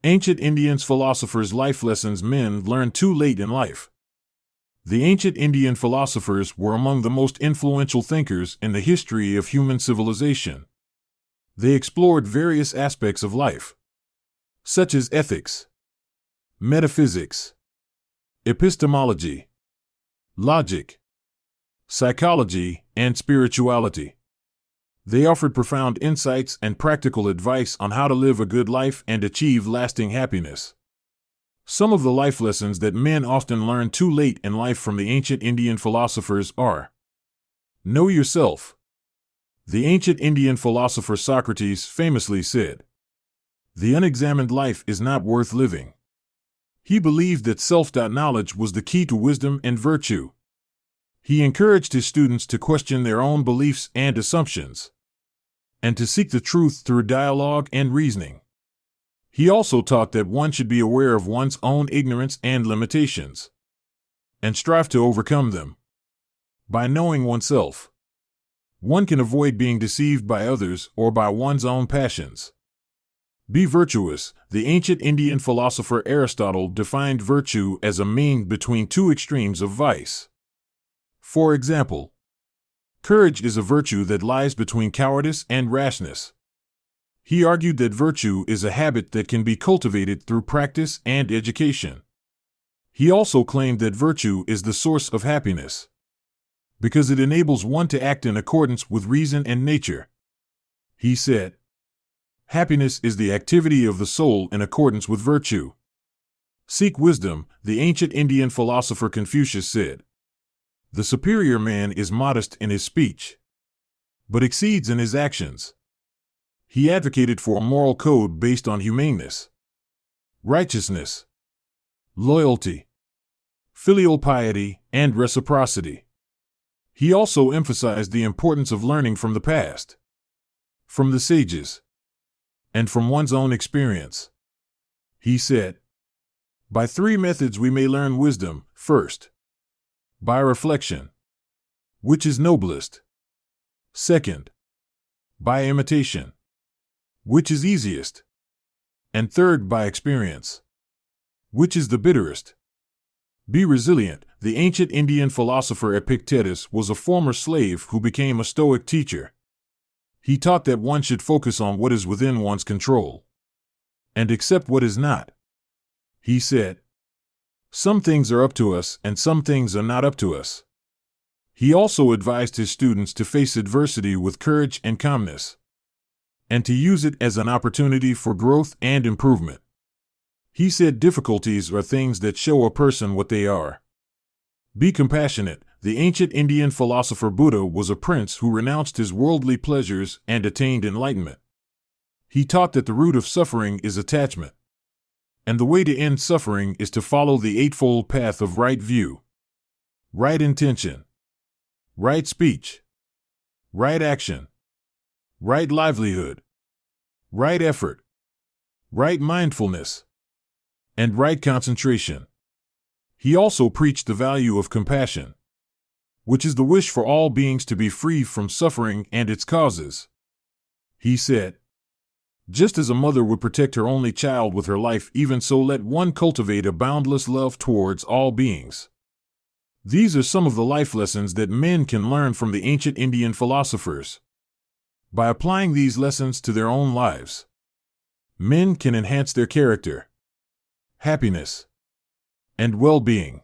Ancient Indian philosophers' life lessons men learned too late in life. The ancient Indian philosophers were among the most influential thinkers in the history of human civilization. They explored various aspects of life, such as ethics, metaphysics, epistemology, logic, psychology, and spirituality. They offered profound insights and practical advice on how to live a good life and achieve lasting happiness. Some of the life lessons that men often learn too late in life from the ancient Indian philosophers are: know yourself. The ancient Indian philosopher Socrates famously said, "The unexamined life is not worth living." He believed that self-knowledge was the key to wisdom and virtue. He encouraged his students to question their own beliefs and assumptions, and to seek the truth through dialogue and reasoning. He also taught that one should be aware of one's own ignorance and limitations, and strive to overcome them. By knowing oneself, one can avoid being deceived by others or by one's own passions. Be virtuous. The ancient Indian philosopher Aristotle defined virtue as a mean between two extremes of vice. For example, courage is a virtue that lies between cowardice and rashness. He argued that virtue is a habit that can be cultivated through practice and education. He also claimed that virtue is the source of happiness, because it enables one to act in accordance with reason and nature. He said, "Happiness is the activity of the soul in accordance with virtue." Seek wisdom. The ancient Indian philosopher Confucius said, "The superior man is modest in his speech, but exceeds in his actions." He advocated for a moral code based on humaneness, righteousness, loyalty, filial piety, and reciprocity. He also emphasized the importance of learning from the past, from the sages, and from one's own experience. He said, "By three methods we may learn wisdom. First, by reflection, which is noblest. Second, by imitation, which is easiest. And third, by experience, which is the bitterest." Be resilient. The ancient Indian philosopher Epictetus was a former slave who became a Stoic teacher. He taught that one should focus on what is within one's control and accept what is not. He said, "Some things are up to us and some things are not up to us." He also advised his students to face adversity with courage and calmness, and to use it as an opportunity for growth and improvement. He said difficulties are things that show a person what they are. Be compassionate. The ancient Indian philosopher Buddha was a prince who renounced his worldly pleasures and attained enlightenment. He taught that the root of suffering is attachment, and the way to end suffering is to follow the eightfold path of right view, right intention, right speech, right action, right livelihood, right effort, right mindfulness, and right concentration. He also preached the value of compassion, which is the wish for all beings to be free from suffering and its causes. He said, "Just as a mother would protect her only child with her life, even so let one cultivate a boundless love towards all beings." These are some of the life lessons that men can learn from the ancient Indian philosophers. By applying these lessons to their own lives, men can enhance their character, happiness, and well-being.